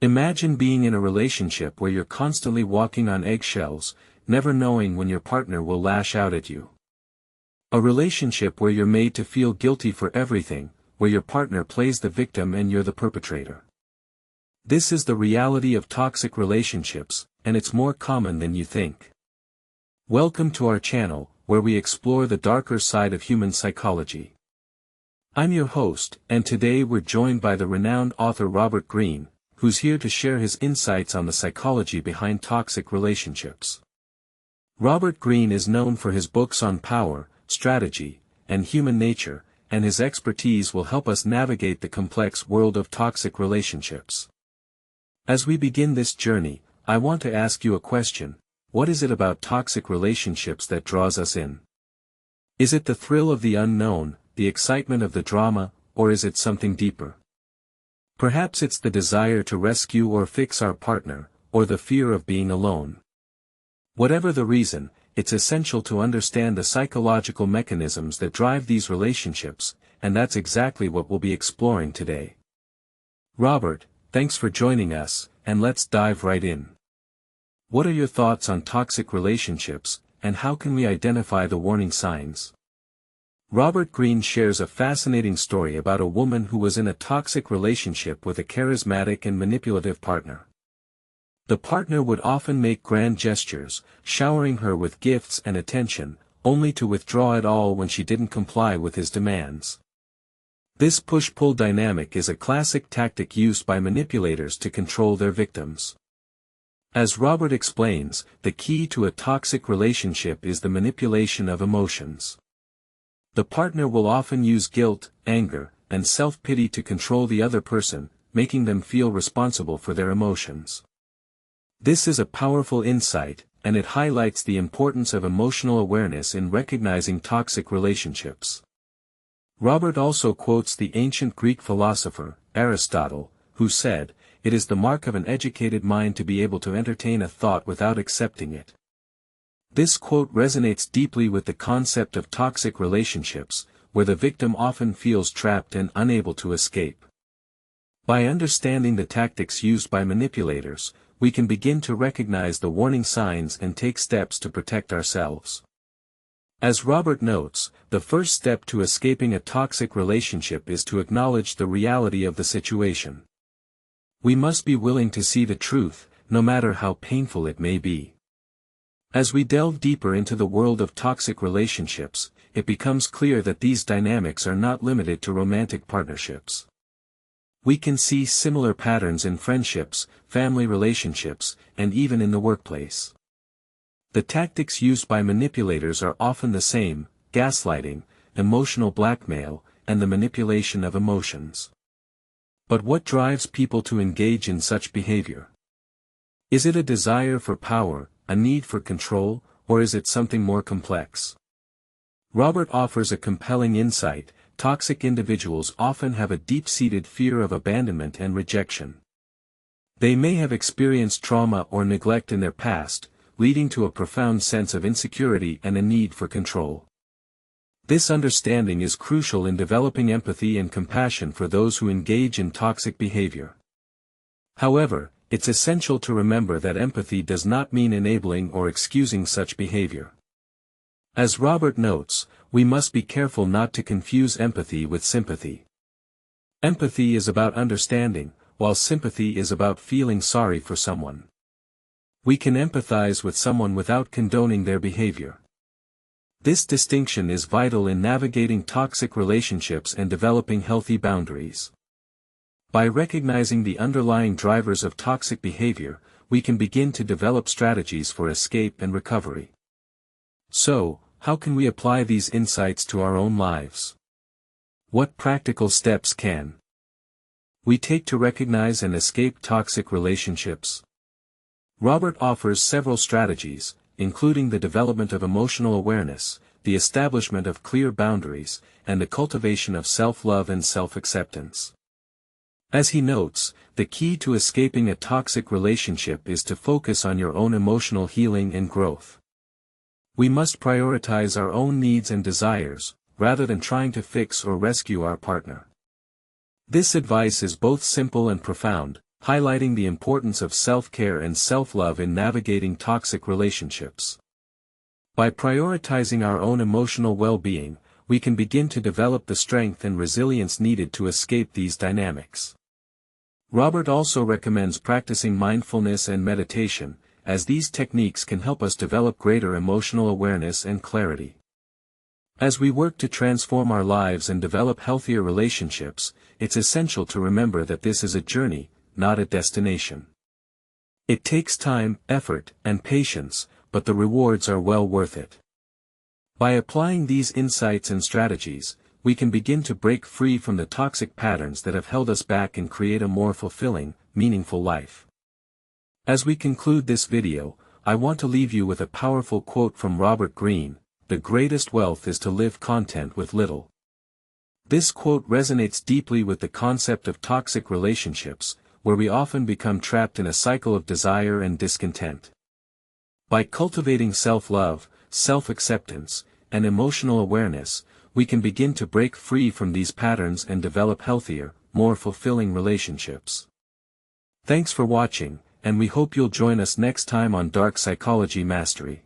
Imagine being in a relationship where you're constantly walking on eggshells, never knowing when your partner will lash out at you. A relationship where you're made to feel guilty for everything, where your partner plays the victim and you're the perpetrator. This is the reality of toxic relationships, and it's more common than you think. Welcome to our channel, where we explore the darker side of human psychology. I'm your host, and today we're joined by the renowned author Robert Greene, who's here to share his insights on the psychology behind toxic relationships. Robert Greene is known for his books on power, strategy, and human nature, and his expertise will help us navigate the complex world of toxic relationships. As we begin this journey, I want to ask you a question: what is it about toxic relationships that draws us in? Is it the thrill of the unknown, the excitement of the drama, or is it something deeper? Perhaps it's the desire to rescue or fix our partner, or the fear of being alone. Whatever the reason, it's essential to understand the psychological mechanisms that drive these relationships, and that's exactly what we'll be exploring today. Robert, thanks for joining us, and let's dive right in. What are your thoughts on toxic relationships, and how can we identify the warning signs? Robert Greene shares a fascinating story about a woman who was in a toxic relationship with a charismatic and manipulative partner. The partner would often make grand gestures, showering her with gifts and attention, only to withdraw it all when she didn't comply with his demands. This push-pull dynamic is a classic tactic used by manipulators to control their victims. As Robert explains, the key to a toxic relationship is the manipulation of emotions. The partner will often use guilt, anger, and self-pity to control the other person, making them feel responsible for their emotions. This is a powerful insight, and it highlights the importance of emotional awareness in recognizing toxic relationships. Robert also quotes the ancient Greek philosopher, Aristotle, who said, "It is the mark of an educated mind to be able to entertain a thought without accepting it." This quote resonates deeply with the concept of toxic relationships, where the victim often feels trapped and unable to escape. By understanding the tactics used by manipulators, we can begin to recognize the warning signs and take steps to protect ourselves. As Robert notes, the first step to escaping a toxic relationship is to acknowledge the reality of the situation. We must be willing to see the truth, no matter how painful it may be. As we delve deeper into the world of toxic relationships, it becomes clear that these dynamics are not limited to romantic partnerships. We can see similar patterns in friendships, family relationships, and even in the workplace. The tactics used by manipulators are often the same: gaslighting, emotional blackmail, and the manipulation of emotions. But what drives people to engage in such behavior? Is it a desire for power, a need for control, or is it something more complex? Robert offers a compelling insight: toxic individuals often have a deep-seated fear of abandonment and rejection. They may have experienced trauma or neglect in their past, leading to a profound sense of insecurity and a need for control. This understanding is crucial in developing empathy and compassion for those who engage in toxic behavior. However, it's essential to remember that empathy does not mean enabling or excusing such behavior. As Robert notes, we must be careful not to confuse empathy with sympathy. Empathy is about understanding, while sympathy is about feeling sorry for someone. We can empathize with someone without condoning their behavior. This distinction is vital in navigating toxic relationships and developing healthy boundaries. By recognizing the underlying drivers of toxic behavior, we can begin to develop strategies for escape and recovery. So, how can we apply these insights to our own lives? What practical steps can we take to recognize and escape toxic relationships? Robert offers several strategies, including the development of emotional awareness, the establishment of clear boundaries, and the cultivation of self-love and self-acceptance. As he notes, the key to escaping a toxic relationship is to focus on your own emotional healing and growth. We must prioritize our own needs and desires, rather than trying to fix or rescue our partner. This advice is both simple and profound, highlighting the importance of self-care and self-love in navigating toxic relationships. By prioritizing our own emotional well-being, we can begin to develop the strength and resilience needed to escape these dynamics. Robert also recommends practicing mindfulness and meditation, as these techniques can help us develop greater emotional awareness and clarity. As we work to transform our lives and develop healthier relationships, it's essential to remember that this is a journey, not a destination. It takes time, effort, and patience, but the rewards are well worth it. By applying these insights and strategies, we can begin to break free from the toxic patterns that have held us back and create a more fulfilling, meaningful life. As we conclude this video, I want to leave you with a powerful quote from Robert Greene: "The greatest wealth is to live content with little." This quote resonates deeply with the concept of toxic relationships, where we often become trapped in a cycle of desire and discontent. By cultivating self-love, self-acceptance, and emotional awareness, we can begin to break free from these patterns and develop healthier, more fulfilling relationships. Thanks for watching, and we hope you'll join us next time on Dark Psychology Mastery.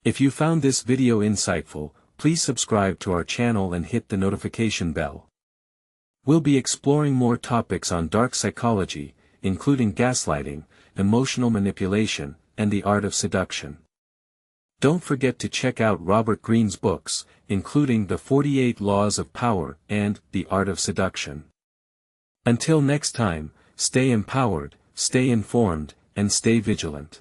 If you found this video insightful, please subscribe to our channel and hit the notification bell. We'll be exploring more topics on dark psychology, including gaslighting, emotional manipulation, and the art of seduction. Don't forget to check out Robert Greene's books, including The 48 Laws of Power and The Art of Seduction. Until next time, stay empowered, stay informed, and stay vigilant.